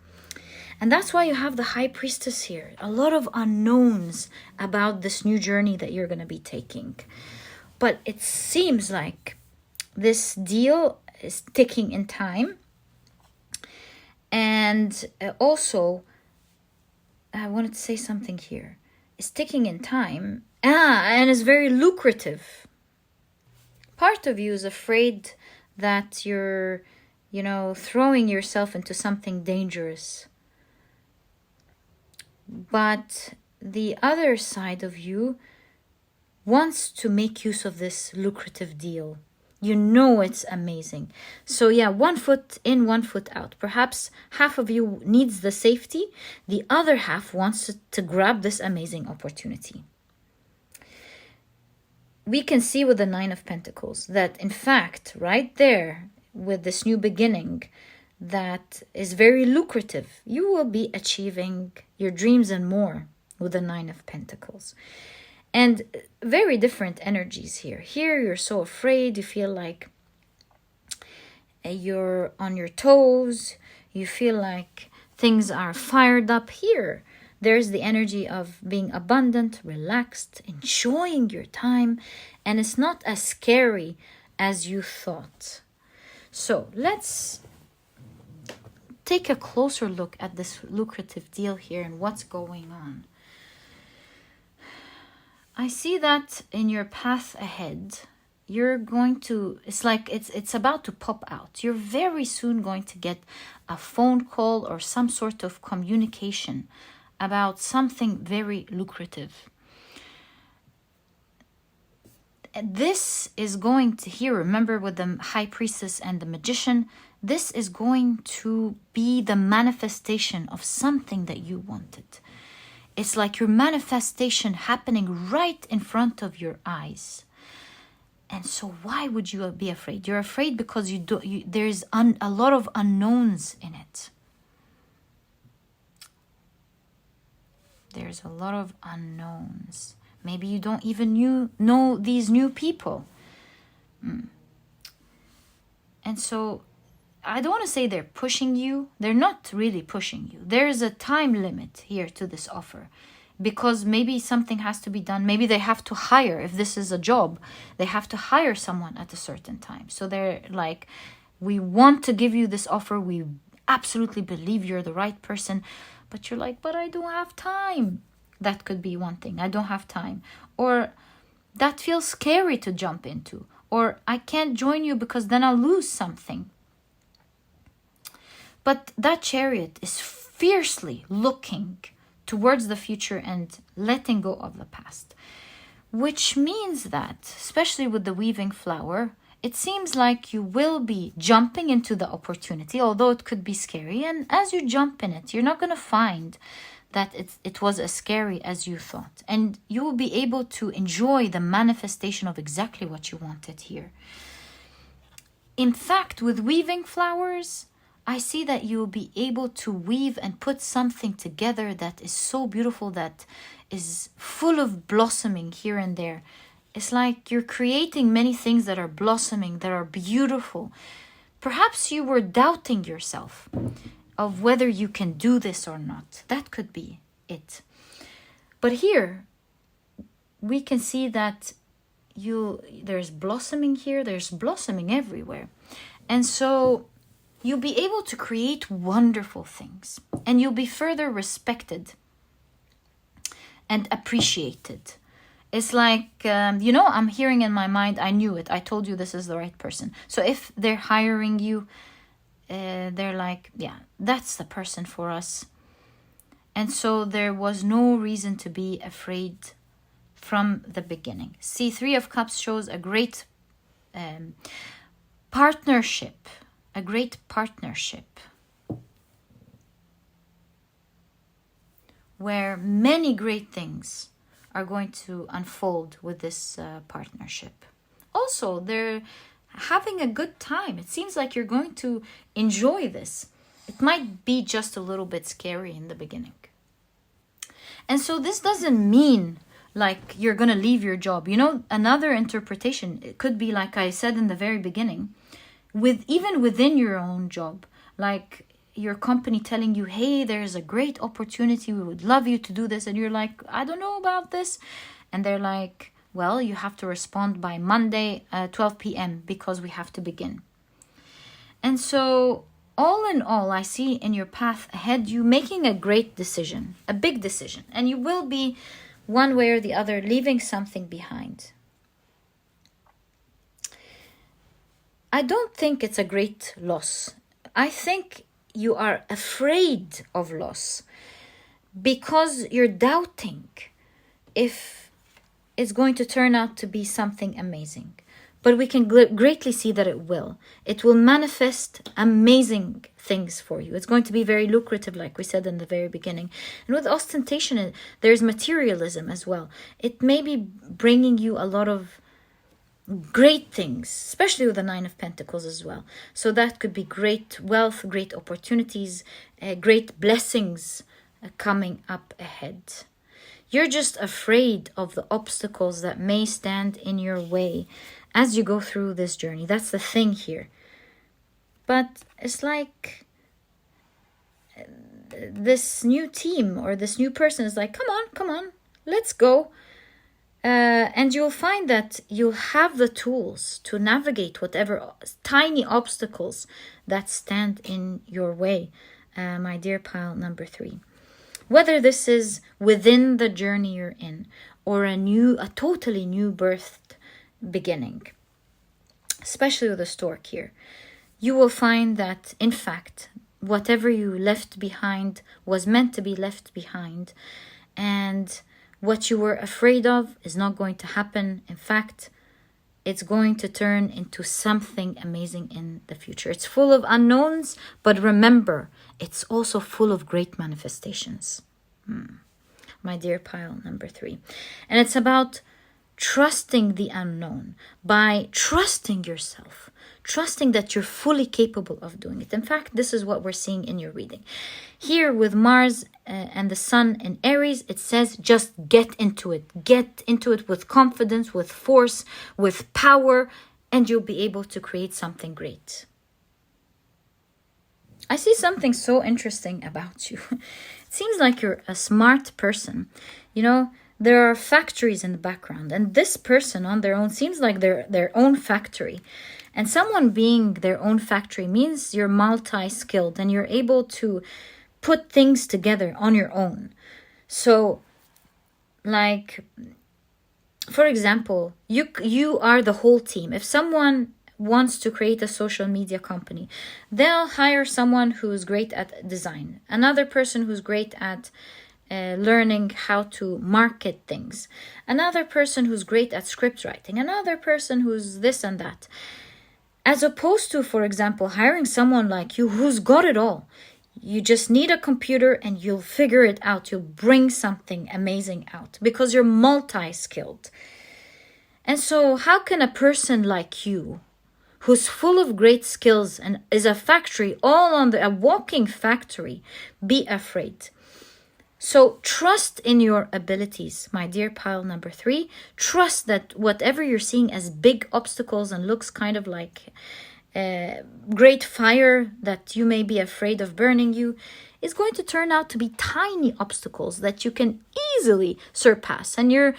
And that's why you have the High Priestess here. A lot of unknowns about this new journey that you're going to be taking. But it seems like this deal is ticking in time. And also, I wanted to say something here. It's ticking in time. And it's very lucrative. Part of you is afraid that you're, throwing yourself into something dangerous. But the other side of you wants to make use of this lucrative deal. You know it's amazing. So yeah, 1 foot in, 1 foot out. Perhaps half of you needs the safety. The other half wants to grab this amazing opportunity. We can see with the Nine of Pentacles that in fact, right there with this new beginning that is very lucrative, you will be achieving your dreams and more with the Nine of Pentacles. And very different energies here. Here you're so afraid, you feel like you're on your toes, you feel like things are fired up. Here there's the energy of being abundant, relaxed, enjoying your time, and it's not as scary as you thought. So let's take a closer look at this lucrative deal here and what's going on. I see that in your path ahead, you're going to, it's like it's about to pop out. You're very soon going to get a phone call or some sort of communication about something very lucrative. This is going to, here, remember with the High Priestess and the Magician, this is going to be the manifestation of something that you wanted. It's like your manifestation happening right in front of your eyes. And so why would you be afraid? You're afraid because there's a lot of unknowns in it. There's a lot of unknowns. Maybe you don't even know these new people. And so I don't want to say they're pushing you. They're not really pushing you. There is a time limit here to this offer because maybe something has to be done. Maybe they have to hire, if this is a job, they have to hire someone at a certain time. So they're like, we want to give you this offer. We absolutely believe you're the right person. But you're like, but I don't have time. That could be one thing. I don't have time. Or that feels scary to jump into. Or I can't join you because then I'll lose something. But that Chariot is fiercely looking towards the future and letting go of the past. Which means that, especially with the weaving flower, it seems like you will be jumping into the opportunity, although it could be scary. And as you jump in it, you're not going to find that it was as scary as you thought. And you will be able to enjoy the manifestation of exactly what you wanted here. In fact, with weaving flowers, I see that you'll be able to weave and put something together that is so beautiful, that is full of blossoming here and there. It's like you're creating many things that are blossoming, that are beautiful. Perhaps you were doubting yourself of whether you can do this or not. That could be it. But here, we can see that there's blossoming here, there's blossoming everywhere. And so you'll be able to create wonderful things, and you'll be further respected and appreciated. It's like, I'm hearing in my mind, I knew it. I told you this is the right person. So if they're hiring you, they're like, yeah, that's the person for us. And so there was no reason to be afraid from the beginning. See, Three of Cups shows a great partnership, a great partnership where many great things are going to unfold with this partnership. Also, they're having a good time. It seems like you're going to enjoy this. It might be just a little bit scary in the beginning. And so this doesn't mean like you're going to leave your job. You know, another interpretation, it could be like I said in the very beginning, even within your own job, like your company telling you, hey, there's a great opportunity, we would love you to do this, and you're like, I don't know about this, and they're like, well, you have to respond by Monday 12 p.m. because we have to begin. And so all in all, I see in your path ahead you making a great decision, a big decision, and you will be one way or the other leaving something behind. I don't think it's a great loss. I think you are afraid of loss because you're doubting if it's going to turn out to be something amazing. But we can greatly see that it will. It will manifest amazing things for you. It's going to be very lucrative, like we said in the very beginning. And with ostentation, there's materialism as well. It may be bringing you a lot of great things, especially with the Nine of Pentacles as well. So that could be great wealth, great opportunities, great blessings coming up ahead. You're just afraid of the obstacles that may stand in your way as you go through this journey. That's the thing here. But it's like this new team or this new person is like, come on, let's go. And you'll find that you'll have the tools to navigate whatever tiny obstacles that stand in your way, my dear pile number 3. Whether this is within the journey you're in or a totally new birthed beginning, especially with the stork here, you will find that, in fact, whatever you left behind was meant to be left behind, and what you were afraid of is not going to happen. In fact, it's going to turn into something amazing in the future. It's full of unknowns, but remember, it's also full of great manifestations. My dear pile number 3. And it's about trusting the unknown by trusting yourself, trusting that you're fully capable of doing it. In fact, this is what we're seeing in your reading. Here with Mars and the Sun in Aries, it says just get into it. Get into it with confidence, with force, with power, and you'll be able to create something great. I see something so interesting about you. It seems like you're a smart person. You know, there are factories in the background, and this person on their own seems like they're their own factory. And someone being their own factory means you're multi-skilled and you're able to put things together on your own. So, like, for example, you are the whole team. If someone wants to create a social media company, they'll hire someone who's great at design, another person who's great at learning how to market things, another person who's great at script writing, another person who's this and that. As opposed to, for example, hiring someone like you who's got it all. You just need a computer and you'll figure it out. You'll bring something amazing out because you're multi-skilled. And so how can a person like you, who's full of great skills and is a factory, a walking factory, be afraid? So trust in your abilities, my dear pile number 3. Trust that whatever you're seeing as big obstacles and looks kind of like great fire that you may be afraid of burning you is going to turn out to be tiny obstacles that you can easily surpass. And you're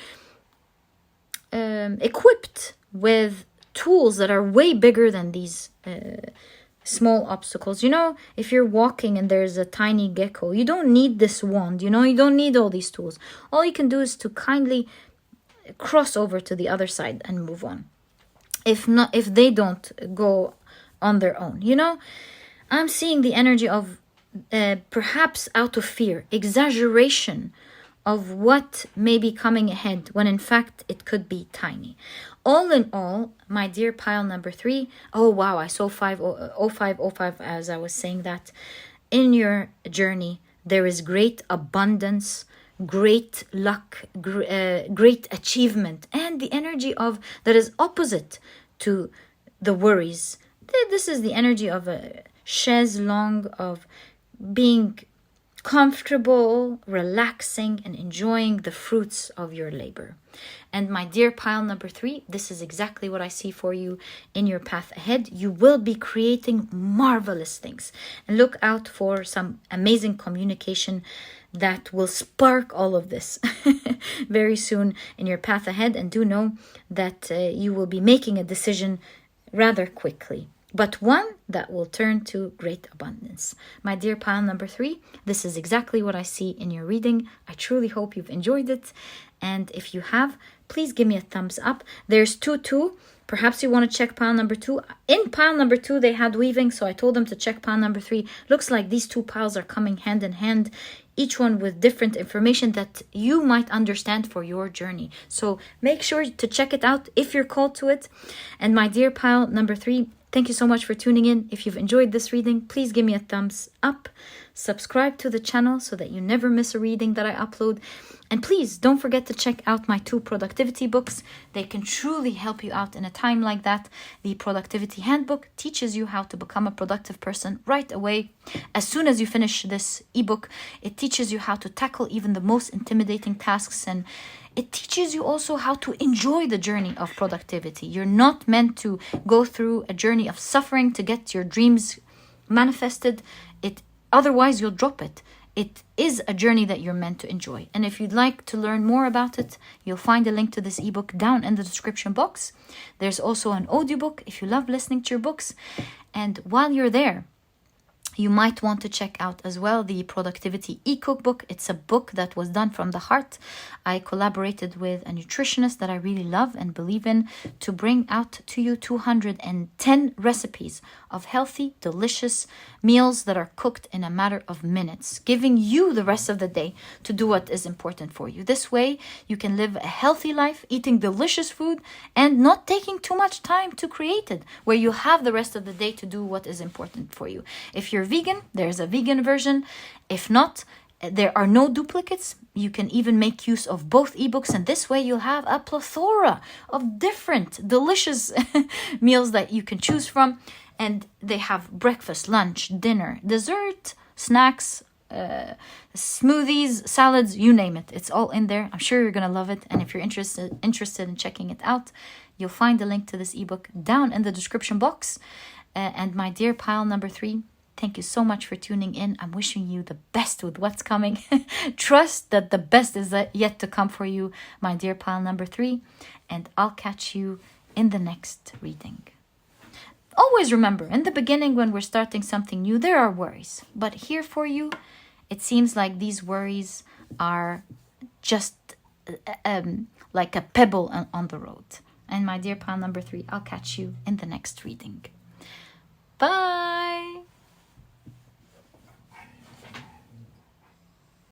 equipped with tools that are way bigger than these small obstacles. You know, if you're walking and there's a tiny gecko, you don't need this wand, you know, you don't need all these tools. All you can do is to kindly cross over to the other side and move on. If they don't go on their own, you know, I'm seeing the energy of perhaps out of fear, exaggeration of what may be coming ahead, when in fact it could be tiny. All in all, my dear pile number 3, oh wow, I saw 50505 as I was saying that. In your journey, there is great abundance, great luck, great achievement, and the energy of that is opposite to the worries. This is the energy of a chaise longue, of being comfortable, relaxing, and enjoying the fruits of your labor. And my dear pile number 3, this is exactly what I see for you in your path ahead. You will be creating marvelous things. And look out for some amazing communication that will spark all of this very soon in your path ahead. And do know that you will be making a decision rather quickly, but one that will turn to great abundance. My dear pile number 3, this is exactly what I see in your reading. I truly hope you've enjoyed it. And if you have, please give me a thumbs up. There's 2. Perhaps you want to check pile number 2. In pile number 2, they had weaving, so I told them to check pile number 3. Looks like these 2 piles are coming hand in hand, each one with different information that you might understand for your journey. So make sure to check it out if you're called to it. And my dear pile number 3, thank you so much for tuning in. If you've enjoyed this reading, please give me a thumbs up. Subscribe to the channel so that you never miss a reading that I upload. And please don't forget to check out my 2 productivity books. They can truly help you out in a time like that. The Productivity Handbook teaches you how to become a productive person right away. As soon as you finish this ebook, it teaches you how to tackle even the most intimidating tasks, and it teaches you also how to enjoy the journey of productivity. You're not meant to go through a journey of suffering to get your dreams manifested. Otherwise, you'll drop it. It is a journey that you're meant to enjoy. And if you'd like to learn more about it, you'll find a link to this ebook down in the description box. There's also an audiobook if you love listening to your books. And while you're there, you might want to check out as well the Productivity e-cookbook. It's a book that was done from the heart. I collaborated with a nutritionist that I really love and believe in to bring out to you 210 recipes of healthy, delicious meals that are cooked in a matter of minutes, giving you the rest of the day to do what is important for you. This way, you can live a healthy life, eating delicious food, and not taking too much time to create it, where you have the rest of the day to do what is important for you. If you're vegan, there's a vegan version. If not, there are no duplicates. You can even make use of both ebooks, and this way you'll have a plethora of different delicious meals that you can choose from. And they have breakfast, lunch, dinner, dessert, snacks, smoothies, salads, you name it. It's all in there. I'm sure you're gonna love it. And if you're interested in checking it out, you'll find the link to this ebook down in the description box. And my dear pile number 3, thank you so much for tuning in. I'm wishing you the best with what's coming. Trust that the best is yet to come for you, my dear pile number 3. And I'll catch you in the next reading. Always remember, in the beginning when we're starting something new, there are worries. But here for you, it seems like these worries are just like a pebble on the road. And my dear pile number 3, I'll catch you in the next reading. Bye!